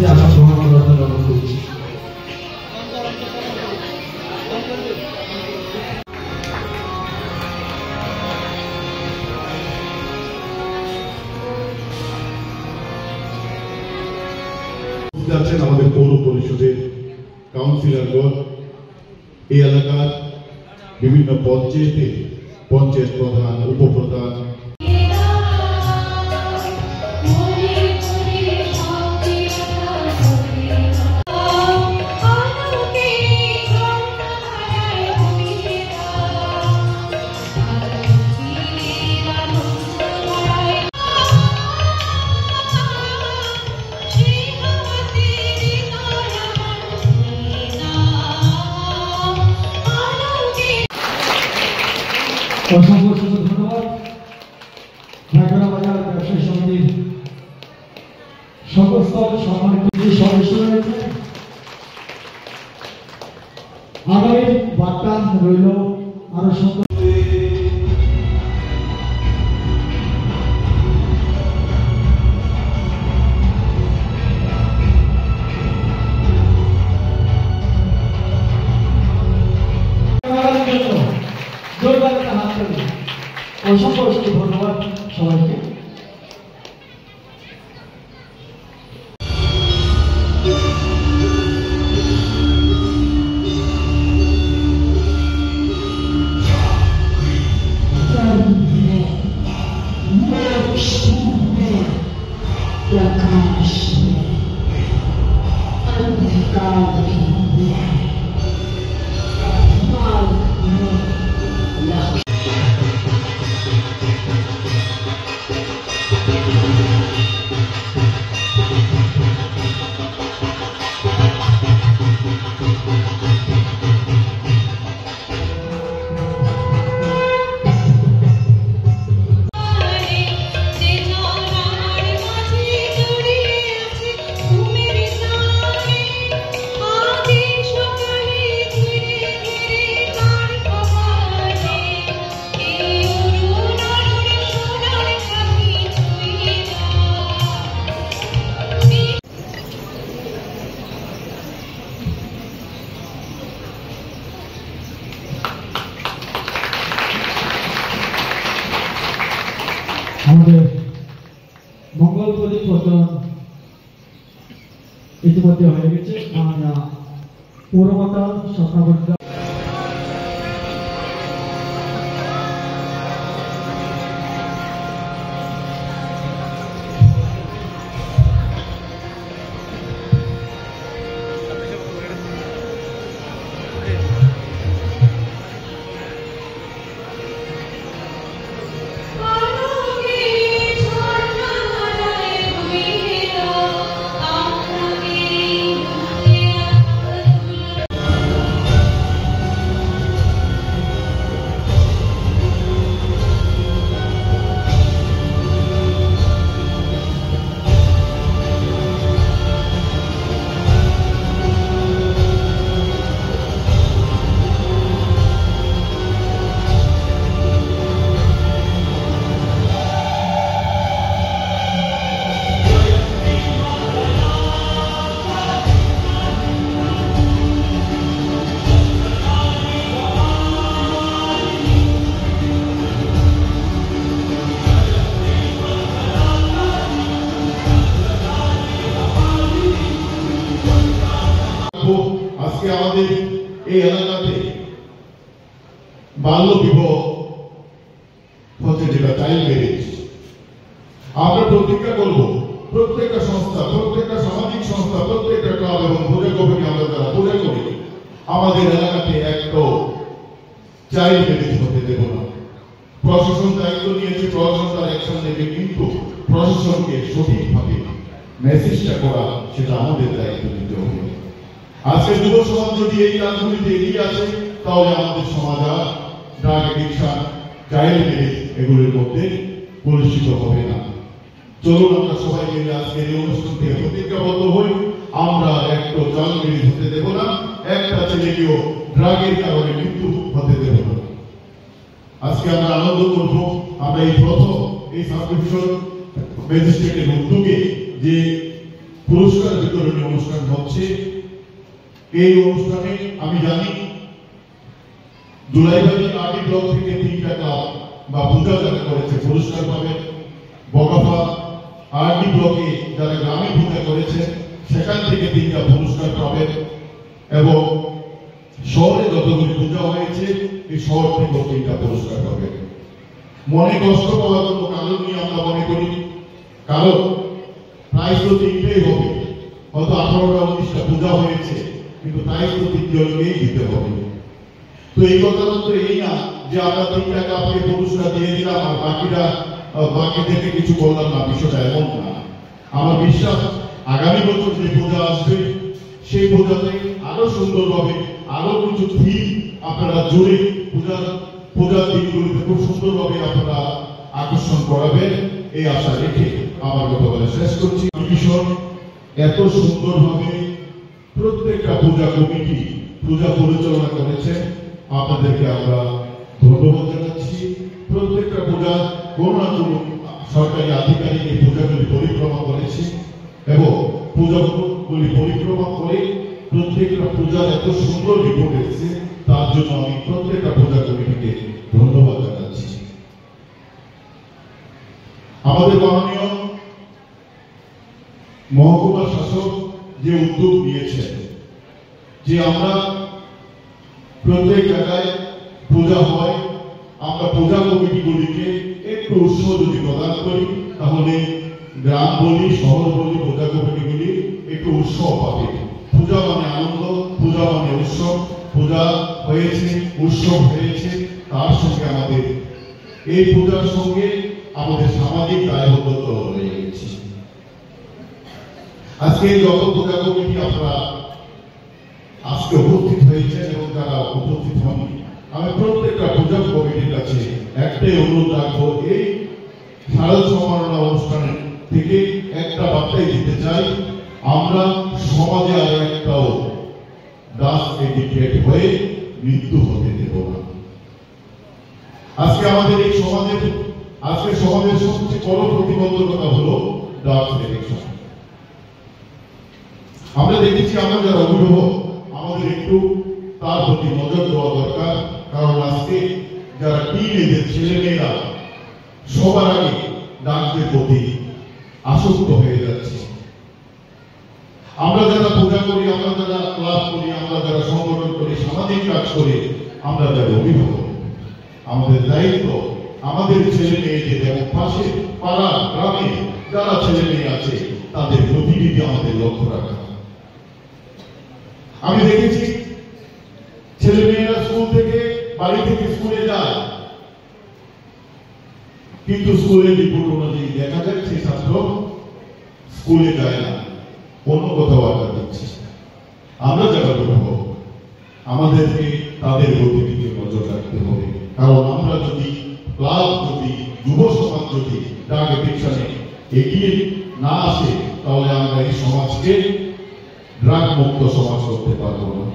মঞ্চে আসার সমাগম জ্ঞাপন করছি। আছেন আমাদের পৌর পরিষদের কাউন্সিলরগণ, এই এলাকার বিভিন্ন পঞ্চায়েতে পঞ্চায়েত প্রধান, উপপ্রধান, অসংখ্য ধন্যবাদ। ভাইগড়া বাজার ব্যবসায়ী সমিতির সমস্ত সম্মানিত সদস্য রয়েছে। আগামী বার্তা রইল আরো সুন্দর। অসংখ্য ধন্যবাদ সবাইকে। আমাদের মঙ্গল পরিবর্তন ইতিমধ্যে হয়ে গেছে। আমরা পৌরমাতা স্বপ্নবর্তী আজকে আমাদের এই এলাকাতে বাল্য বিবাহ হচ্ছে, যেটা চাইল্ড ম্যারেজ। আমরা প্রতিজ্ঞা করব, প্রত্যেকটা সংস্থা, প্রত্যেকটা সামাজিক সংস্থা, প্রত্যেকটা ক্লাব এবং পূজা কমিটি আমরা যারা পূজা করি, আমাদের এলাকাতে একটা চাইল্ড ম্যারেজ হতে দেব না। প্রশাসন দায়িত্ব নিয়েছে, প্রশাসন তার অ্যাকশন নেবে, কিন্তু প্রশাসনকে সঠিকভাবে মেসেজটা করা সেটা আমাদের দায়িত্ব নিতে হবে। আজকে যুব সমাজ যদি এই কাজগুলিতে এগিয়ে আসে, তাহলে আমাদের সমাজ আর ড্রাগ এডিকশন, চাইল্ড ম্যারেজ এগুলোর মধ্যে পরিচিত হবে না। চলুন আমরা সবাই মিলে আজকের এই অনুষ্ঠান থেকে প্রতিজ্ঞাবদ্ধ হই, আমরা একটা চাইল্ড ম্যারেজ হতে দেব না, একটা ছেলেকেও ড্রাগের কারণে মৃত্যু হতে দেব না। আজকে আমরা আনন্দ করব, আমরা এই প্রথম এই সাব ডিভিশন ম্যাজিস্ট্রেটের উদ্যোগে যে পুরস্কার বিতরণী অনুষ্ঠান হচ্ছে। এই অনুষ্ঠানে আমি জানি জুলাইবাড়ি আরডি ব্লক থেকে 3টা ক্লাব বা পূজা যারা করেছে পুরস্কার পাবে। বগাফা আরডি ব্লকে যারা গ্রামে পূজা করেছে সেখান থেকে 3টা পুরস্কার পাবে এবং শহরে যতগুলি পূজা হয়েছে এই শহর থেকে 3টা পুরস্কার পাবে। মনে কষ্ট পাওয়ার কোনো কারণ নিয়ে আমরা মনে করি, কারণ প্রাইজ তো 3টাই হবে। হয়তো 18টা 19টা পূজা হয়েছে কিন্তু প্রাইজ তো 3জনকেই দিতে হবে। তো এই কথাটা তো এই না যে আমরা 3টা কাপকে পুরস্কার দিয়ে দিলাম আর বাকিদেরকে কিছু বললাম না, বিষয়টা এমন না। আমার বিশ্বাস আগামী বছর যে পূজা আসবে সেই পূজাতে আরো সুন্দরভাবে আরো কিছু থিম আপনারা জুড়ে পূজার দিনগুলিতে খুব সুন্দরভাবে আপনারা আকর্ষণ করাবেন এই আশা রেখে আমার কথা বলে শেষ করছি। মিশন এত সুন্দরভাবে প্রত্যেকটা পূজা কমিটি পূজা পরিচালনা করেছে, আপনাদেরকে আমরা ধন্যবাদ জানাচ্ছি। প্রত্যেকটা পূজা কোনো না কোনো সরকারি আধিকারিক এই পূজাগুলি পরিক্রমা করেছে এবং পূজাগুলি পরিক্রমা করে প্রত্যেকটা পূজার এত সুন্দর রিপোর্ট এসেছে, তার জন্য আমি প্রত্যেকটা পূজা কমিটিকে ধন্যবাদ জানাচ্ছি। আমাদের মাননীয় মহকুমা শাসক যে উদ্যোগ নিয়েছেন যে আমরা প্রত্যেক জায়গায় পূজা হয়, আমরা পূজা কমিটিগুলিকে একটু উৎসাহ যদি প্রদান করি তাহলে গ্রাম বলি শহর বলি পূজা কমিটিগুলি একটু উৎসাহ পাবে। পূজা মানে আনন্দ, পূজা মানে উৎসব, পূজা হয়েছে উৎসব হয়েছে, তার সঙ্গে আমাদের এই পূজার সঙ্গে আমাদের সামাজিক দায়বদ্ধতা রয়ে গেছে। আজকে যত পূজা কমিটি আপনারা আজকে উপস্থিত হয়েছেন এবং যারা উপস্থিত হন, আমি প্রত্যেকটা পূজা কমিটির কাছে একটাই অনুরোধ রাখবো, এই শারদ সম্মাননা অনুষ্ঠানের থেকে একটা বার্তাই দিতে চাই, আমরা সমাজে আর একটাও দাস এডিকেট হয়ে মৃত্যু হতে দেব না। আজকে আমাদের এই সমাজের সবচেয়ে বড় প্রতিবন্ধকতা হলো ড্রাগস এডিকশন। আমরা দেখেছি আমরা যারা অভিভাবক আমাদের একটু তার প্রতি নজর দেওয়া দরকার, কারণ আজকে যারা টিনেজের ছেলেমেয়েরা সবার আগে ড্রাগসের প্রতি আসক্ত হয়ে যাচ্ছে। আমরা যারা পূজা করি, আমরা যারা ক্লাব করি, আমরা যারা সংগঠন করি, সামাজিক কাজ করি, আমরা যারা অভিভাবক, আমাদের দায়িত্ব আমাদের ছেলে মেয়েদের এবং পাশে পাড়া গ্রামে যারা ছেলে মেয়ে আছে তাদের গতিবিধি আমাদের লক্ষ্য রাখা। আমি দেখেছি ছেলে মেয়েরা স্কুল থেকে বাড়ি থেকে স্কুলে যায়, কিন্তু স্কুলের রিপোর্ট অনুযায়ী দেখা যাচ্ছে ছাত্র স্কুলে যায় না, অন্য কোথাও আড্ডা দিচ্ছে। আমরা যারা অভিভাবক আমাদেরকে তাদের গতিবিধিতে নজর রাখতে হবে, কারণ আমরা যদি ক্লাব যদি যুব সমাজ যদি ড্রাগ এডিকশনে এগিয়ে না আসে তাহলে আমরা এই সমাজকে ড্রাগ মুক্ত সমাজ করতে পারবো না।